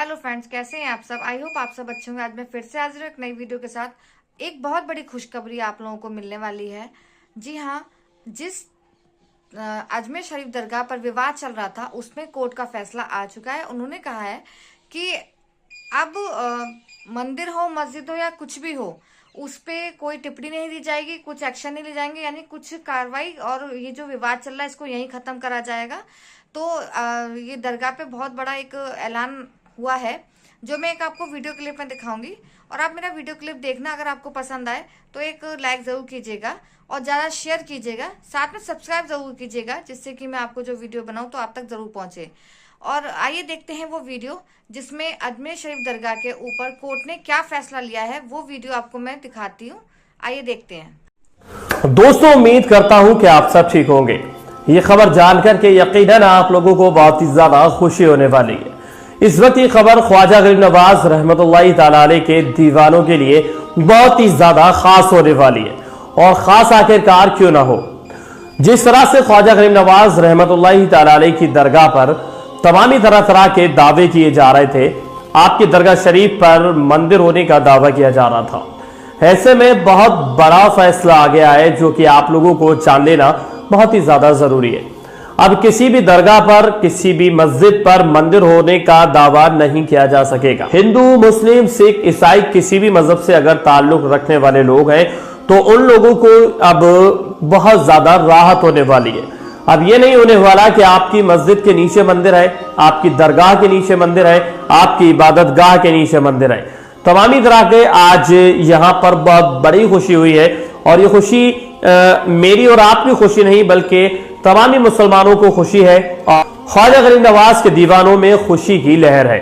Hello friends, कैसे हैं आप सब। आई होप आप सब अच्छे होंगे। आज मैं फिर से हाजिर हूं एक नई वीडियो के साथ। एक बहुत बड़ी खुशखबरी आप लोगों को मिलने वाली है। जी हाँ, जिस अजमेर शरीफ दरगाह पर विवाद चल रहा था उसमें कोर्ट का फैसला आ चुका है। उन्होंने कहा है कि अब मंदिर हो, मस्जिद हो या कुछ भी हो, उस पे कोई टिप्पणी नहीं दी जाएगी, कुछ एक्शन नहीं ले जाएंगे, यानी कुछ कार्रवाई, और ये जो विवाद चल रहा है इसको यहीं खत्म करा जाएगा। तो ये दरगाह पे बहुत बड़ा एक ऐलान हुआ है, जो मैं एक आपको वीडियो क्लिप में दिखाऊंगी। और आप मेरा वीडियो क्लिप देखना, अगर आपको पसंद आए तो एक लाइक ज़रूर कीजिएगा और ज़्यादा शेयर कीजिएगा, साथ में सब्सक्राइब ज़रूर कीजिएगा, जिससे कि मैं आपको जो वीडियो बनाऊं तो आप तक ज़रूर पहुंचे। और आइए देखते हैं वो वीडियो जिसमें अजमेर शरीफ दरगाह के ऊपर कोर्ट ने क्या फैसला लिया है। वो वीडियो आपको मैं दिखाती हूँ, आइए देखते हैं। दोस्तों, उम्मीद करता हूं कि आप सब ठीक होंगे। ये खबर जानकर के यकीनन आप लोगों को बहुत ही ज्यादा खुशी होने वाली है। इस वक्त ये खबर ख्वाजा गरीब नवाज रहमतुल्लाहि ताला अलैह के दीवानों के लिए बहुत ही ज्यादा खास होने वाली है। और खास आखिरकार क्यों ना हो, जिस तरह से ख्वाजा गरीब नवाज रहमतुल्लाहि ताला अलैह की दरगाह पर तमामी तरह तरह के दावे किए जा रहे थे, आपकी दरगाह शरीफ पर मंदिर होने का दावा किया जा रहा था। ऐसे में बहुत बड़ा फैसला आ गया है जो कि आप लोगों को जान लेना बहुत ही ज्यादा जरूरी है। अब किसी भी दरगाह पर, किसी भी मस्जिद पर मंदिर होने का दावा नहीं किया जा सकेगा। हिंदू, मुस्लिम, सिख, ईसाई किसी भी मजहब से अगर ताल्लुक रखने वाले लोग हैं तो उन लोगों को अब बहुत ज्यादा राहत होने वाली है। अब ये नहीं होने वाला कि आपकी मस्जिद के नीचे मंदिर है, आपकी दरगाह के नीचे मंदिर है, आपकी इबादत गाह के नीचे मंदिर है। तमामी तरह के आज यहां पर बहुत बड़ी खुशी हुई है। और ये खुशी मेरी और आपकी खुशी नहीं, बल्कि तमामी मुसलमानों को खुशी है। और ख्वाजा गरीब नवाज के दीवानों में खुशी की लहर है।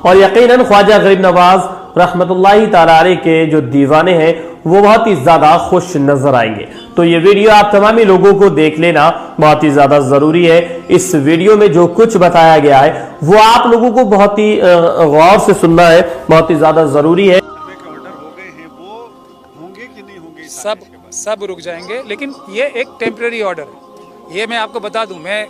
और यकीनन ख्वाजा गरीब नवाज रहमतुल्लाहि ताला अलैह के जो दीवाने हैं वो बहुत ही ज्यादा खुश नजर आएंगे। तो ये वीडियो आप तमामी लोगों को देख लेना बहुत ही ज्यादा जरूरी है। इस वीडियो में जो कुछ बताया गया है वो आप लोगों को बहुत ही गौर से सुनना है, बहुत ही ज्यादा जरूरी है। सब रुक जाएंगे, लेकिन ये एक टेम्परेरी ऑर्डर है। ये मैं आपको बता दूं, मैं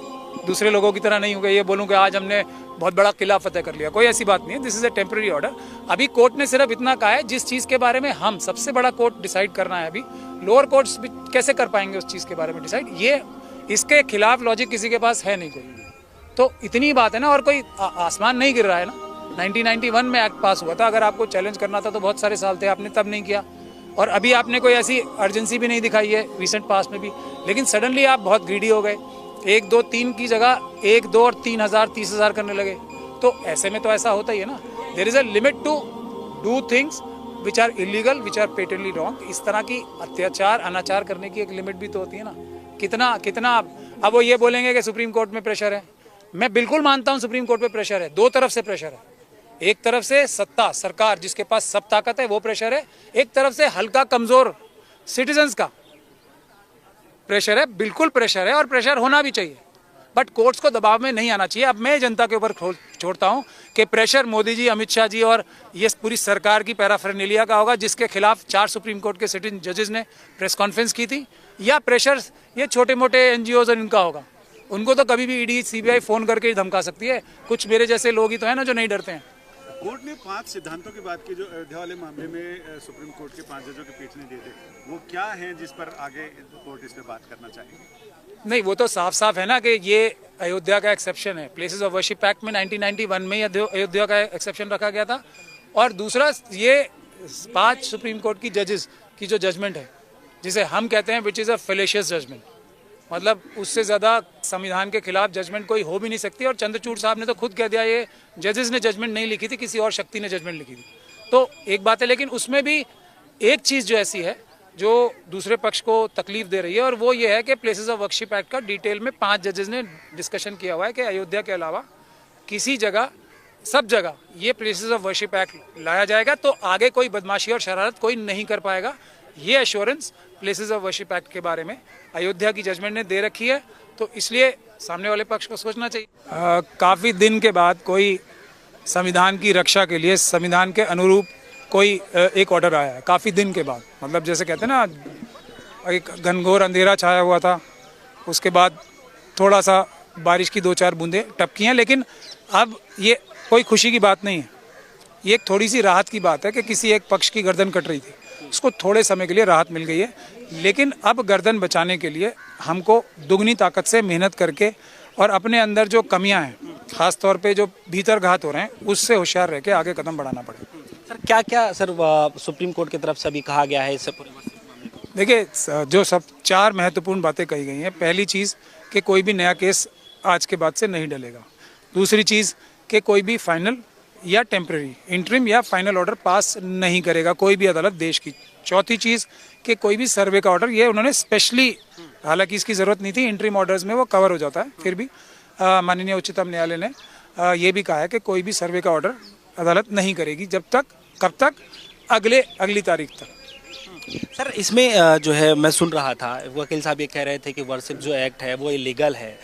दूसरे लोगों की तरह नहीं हूँ कि ये बोलूँ कि आज हमने बहुत बड़ा किला फतेह कर लिया। कोई ऐसी बात नहीं है। This is a temporary order. अभी कोर्ट ने सिर्फ इतना कहा है, जिस चीज़ के बारे में हम सबसे बड़ा कोर्ट डिसाइड करना है। अभी लोअर कोर्ट्स भी कैसे कर पाएंगे उस चीज़ के बारे में डिसाइड, ये इसके खिलाफ लॉजिक किसी के पास है नहीं कोई। तो इतनी बात है ना, और कोई आसमान नहीं गिर रहा है ना। 1991 में एक्ट पास हुआ था। अगर आपको चैलेंज करना था तो बहुत सारे साल थे, आपने तब नहीं किया। और अभी आपने कोई ऐसी अर्जेंसी भी नहीं दिखाई है रिसेंट पास्ट में भी। लेकिन सडनली आप बहुत ग्रीडी हो गए, 1, 2, 3 की जगह 1, 2 और 3,000, 30,000 करने लगे। तो ऐसे में तो ऐसा होता ही है ना। There is a limit to do things which are illegal, which are patently wrong. इस तरह की अत्याचार, अनाचार करने की एक लिमिट भी तो होती है ना। कितना अब वो ये बोलेंगे कि सुप्रीम कोर्ट में प्रेशर है। मैं बिल्कुल मानता हूँ सुप्रीम कोर्ट पे प्रेशर है। दो तरफ से प्रेशर है। एक तरफ से सत्ता, सरकार जिसके पास सब ताकत है वो प्रेशर है, एक तरफ से हल्का कमजोर सिटीजन्स का प्रेशर है। बिल्कुल प्रेशर है और प्रेशर होना भी चाहिए, बट कोर्ट्स को दबाव में नहीं आना चाहिए। अब मैं जनता के ऊपर छोड़ता हूं कि प्रेशर मोदी जी, अमित शाह जी और ये पूरी सरकार की पैराफेरनेलिया का होगा, जिसके खिलाफ 4 सुप्रीम कोर्ट के सिटिंग जजेस ने प्रेस कॉन्फ्रेंस की थी, या प्रेशर ये छोटे मोटे एनजीओज और इनका होगा। उनको तो कभी भी ईडी, सीबीआई फोन करके ही धमका सकती है। कुछ मेरे जैसे लोग ही तो है ना जो नहीं डरते हैं। कोर्ट ने 5 सिद्धांतों की बात की जो अयोध्या वाले मामले में सुप्रीम कोर्ट के 5 जजों की पीठ ने दिए थे। वो क्या हैं जिस पर आगे कोर्ट इस पे बात करना चाहेगी? नहीं, वो तो साफ साफ है ना कि ये अयोध्या का एक्सेप्शन है। प्लेसेस ऑफ वर्शिप एक्ट में 1991 में अयोध्या का एक्सेप्शन रखा गया था। और दूसरा, ये 5 सुप्रीम कोर्ट की जजेस की जो जजमेंट है, जिसे हम कहते हैं विच इज़ अ फेलेशियस जजमेंट, मतलब उससे ज़्यादा संविधान के खिलाफ जजमेंट कोई हो भी नहीं सकती। और चंद्रचूड़ साहब ने तो खुद कह दिया ये जजेस ने जजमेंट नहीं लिखी थी, किसी और शक्ति ने जजमेंट लिखी थी। तो एक बात है, लेकिन उसमें भी एक चीज़ जो ऐसी है जो दूसरे पक्ष को तकलीफ दे रही है, और वो ये है कि प्लेसेस ऑफ वर्शिप एक्ट का डिटेल में 5 जजेस ने डिस्कशन किया हुआ है कि अयोध्या के अलावा किसी जगह, सब जगह ये प्लेसेस ऑफ वर्शिप एक्ट लाया जाएगा तो आगे कोई बदमाशी और शरारत कोई नहीं कर पाएगा। ये assurance places of worship act के बारे में अयोध्या की जजमेंट ने दे रखी है। तो इसलिए सामने वाले पक्ष को सोचना चाहिए। काफ़ी दिन के बाद कोई संविधान की रक्षा के लिए संविधान के अनुरूप कोई एक ऑर्डर आया है। काफ़ी दिन के बाद, मतलब जैसे कहते हैं ना, एक घनघोर अंधेरा छाया हुआ था, उसके बाद थोड़ा सा बारिश की 2-4 बूंदें टपकी हैं, लेकिन अब ये कोई खुशी की बात नहीं है, ये एक थोड़ी सी राहत की बात है कि किसी एक पक्ष की गर्दन कट रही थी, उसको थोड़े समय के लिए राहत मिल गई है। लेकिन अब गर्दन बचाने के लिए हमको दुगनी ताकत से मेहनत करके और अपने अंदर जो कमियां हैं, खास तौर पे जो भीतर घात हो रहे हैं, उससे होशियार रह के आगे कदम बढ़ाना पड़ेगा। सर क्या क्या सर सुप्रीम कोर्ट की तरफ से अभी कहा गया है इससे पूरे मामले को? देखिए, जो सब 4 महत्वपूर्ण बातें कही गई हैं। पहली चीज़ कि कोई भी नया केस आज के बाद से नहीं डलेगा। दूसरी चीज़ कि कोई भी फाइनल या टेम्परेरी, इंटरिम या फाइनल ऑर्डर पास नहीं करेगा कोई भी अदालत देश की। चौथी चीज़ कि कोई भी सर्वे का ऑर्डर, ये उन्होंने स्पेशली, हालांकि इसकी ज़रूरत नहीं थी, इंटरिम ऑर्डर्स में वो कवर हो जाता है, फिर भी माननीय उच्चतम न्यायालय ने ये भी कहा है कि कोई भी सर्वे का ऑर्डर अदालत नहीं करेगी जब तक, कब तक, अगली तारीख तक। सर इसमें जो है मैं सुन रहा था वकील साहब ये कह रहे थे कि वर्शिप जो एक्ट है वो इलीगल है,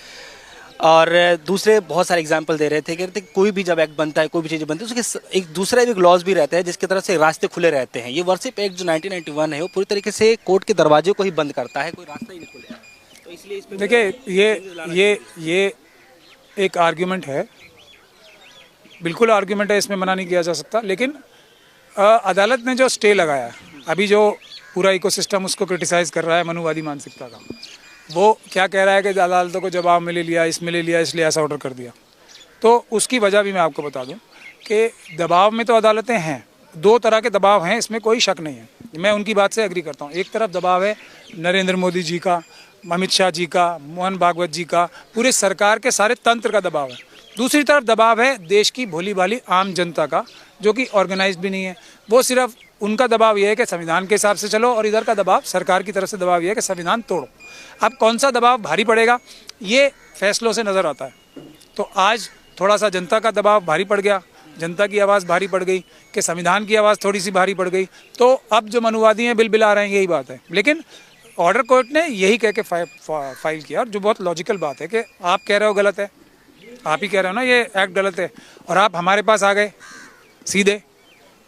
और दूसरे बहुत सारे एग्जाम्पल दे रहे थे, कहते हैं कोई भी जब एक्ट बनता है, कोई भी चीज़ बनती है, उसके एक दूसरा भी क्लॉज भी रहता है जिसकी तरफ से रास्ते खुले रहते हैं। ये वर्शिप एक्ट जो 1991 है वो पूरी तरीके से कोर्ट के दरवाजे को ही बंद करता है, कोई रास्ता ही नहीं खुलेगा। तो इसलिए इसमें देखिए, ये एक आर्ग्यूमेंट है, बिल्कुल आर्ग्यूमेंट है, इसमें मना नहीं किया जा सकता। लेकिन अदालत ने जो स्टे लगाया, अभी जो पूरा इकोसिस्टम उसको क्रिटिसाइज़ कर रहा है मनुवादी मानसिकता का, वो क्या कह रहा है कि अदालतों को जवाब में ले लिया, इसमें ले लिया, इसलिए ऐसा ऑर्डर कर दिया। तो उसकी वजह भी मैं आपको बता दूं कि दबाव में तो अदालतें हैं, 2 तरह के दबाव हैं, इसमें कोई शक नहीं है। मैं उनकी बात से एग्री करता हूँ। एक तरफ दबाव है नरेंद्र मोदी जी का, अमित शाह जी का, मोहन भागवत जी का, पूरे सरकार के सारे तंत्र का दबाव है। दूसरी तरफ दबाव है देश की भोली भाली आम जनता का, जो कि ऑर्गेनाइज्ड भी नहीं है। वो सिर्फ उनका दबाव ये है कि संविधान के हिसाब से चलो, और इधर का दबाव सरकार की तरफ से दबाव ये है कि संविधान तोड़ो। अब कौन सा दबाव भारी पड़ेगा ये फैसलों से नज़र आता है। तो आज थोड़ा सा जनता का दबाव भारी पड़ गया, जनता की आवाज़ भारी पड़ गई कि संविधान की आवाज़ थोड़ी सी भारी पड़ गई। तो अब जो मनुवादी हैं बिलबिला रहे हैं, यही बात है। लेकिन ऑर्डर कोर्ट ने यही कह के फाइल किया, और जो बहुत लॉजिकल बात है कि आप कह रहे हो गलत है, आप ही कह रहे हो ना ये एक्ट गलत है, और आप हमारे पास आ गए सीधे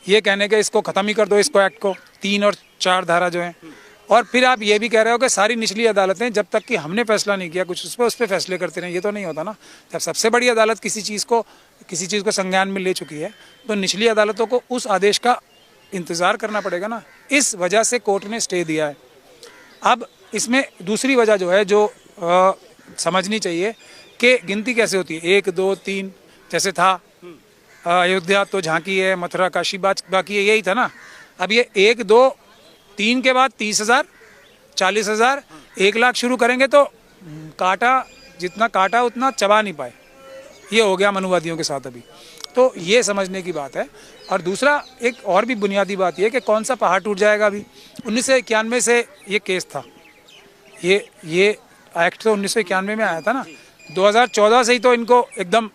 ये कहने के इसको ख़त्म ही कर दो, इसको एक्ट को, 3 और 4 धारा जो हैं। और फिर आप ये भी कह रहे हो कि सारी निचली अदालतें जब तक कि हमने फैसला नहीं किया कुछ उस पर फैसले करते रहे। ये तो नहीं होता ना। जब सबसे बड़ी अदालत किसी चीज़ को संज्ञान में ले चुकी है तो निचली अदालतों को उस आदेश का इंतज़ार करना पड़ेगा ना। इस वजह से कोर्ट ने स्टे दिया है। अब इसमें दूसरी वजह जो है जो समझनी चाहिए कि गिनती कैसे होती है, 1 2 3 जैसे था, अयोध्या तो झांकी है, मथुरा काशी बाकी है, यही था ना। अब ये 1 2 3 के बाद 30,000, 40,000, 1 लाख शुरू करेंगे तो काटा, जितना काटा उतना चबा नहीं पाए। ये हो गया मनुवादियों के साथ अभी। तो ये समझने की बात है। और दूसरा एक और भी बुनियादी बात ये कि कौन सा पहाड़ टूट जाएगा। अभी 1991 से ये केस था, ये एक्ट तो 1991 में आया था ना। 2014 से ही तो इनको एकदम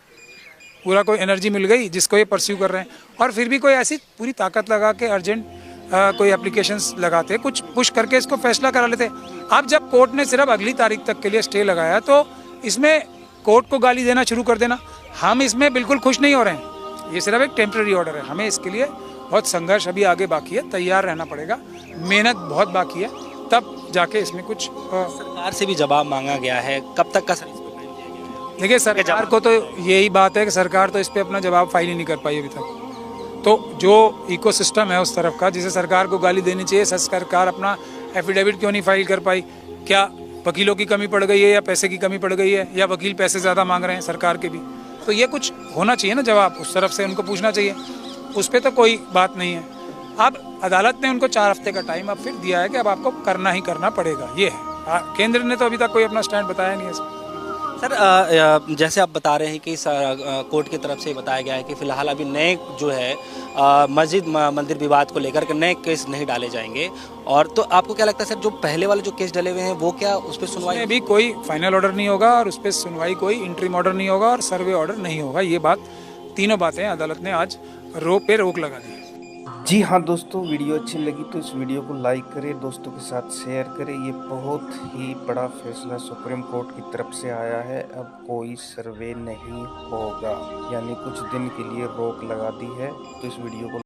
पूरा कोई एनर्जी मिल गई जिसको ये परस्यू कर रहे हैं, और फिर भी कोई ऐसी पूरी ताकत लगा के अर्जेंट कोई एप्लीकेशंस लगाते, कुछ पुश करके इसको फैसला करा लेते। अब जब कोर्ट ने सिर्फ अगली तारीख तक के लिए स्टे लगाया तो इसमें कोर्ट को गाली देना शुरू कर देना। हम इसमें बिल्कुल खुश नहीं हो रहे हैं। ये सिर्फ एक टेम्परेरी ऑर्डर है। हमें इसके लिए बहुत संघर्ष अभी आगे बाकी है, तैयार रहना पड़ेगा, मेहनत बहुत बाकी है, तब जाके इसमें कुछ सरकार से भी जवाब मांगा गया है, कब तक का सर? देखिए, सरकार को तो यही बात है कि सरकार तो इस पे अपना जवाब फाइल ही नहीं कर पाई अभी तक। तो जो इकोसिस्टम है उस तरफ का, जिसे सरकार को गाली देनी चाहिए, सरकार अपना एफिडेविट क्यों नहीं फाइल कर पाई? क्या वकीलों की कमी पड़ गई है, या पैसे की कमी पड़ गई है, या वकील पैसे ज़्यादा मांग रहे हैं सरकार के भी? तो ये कुछ होना चाहिए ना जवाब, उस तरफ से उनको पूछना चाहिए। उस पर तो कोई बात नहीं है। अब अदालत ने उनको 4 हफ्ते का टाइम अब फिर दिया है कि अब आपको करना ही करना पड़ेगा। ये है। केंद्र ने तो अभी तक कोई अपना स्टैंड बताया नहीं है। सर जैसे आप बता रहे हैं कि कोर्ट की तरफ से बताया गया है कि फिलहाल अभी नए जो है मस्जिद मंदिर विवाद को लेकर के नए केस नहीं डाले जाएंगे, और तो आपको क्या लगता है सर जो पहले वाले जो केस डले हुए हैं वो क्या उस पर सुनवाई? अभी कोई फाइनल ऑर्डर नहीं होगा, और उस पर सुनवाई कोई इंटरिम ऑर्डर नहीं होगा, और सर्वे ऑर्डर नहीं होगा। ये बात, तीनों बातें अदालत ने आज रोक लगा दी। जी हाँ दोस्तों, वीडियो अच्छी लगी तो इस वीडियो को लाइक करें, दोस्तों के साथ शेयर करें। ये बहुत ही बड़ा फैसला सुप्रीम कोर्ट की तरफ से आया है। अब कोई सर्वे नहीं होगा, यानी कुछ दिन के लिए रोक लगा दी है। तो इस वीडियो को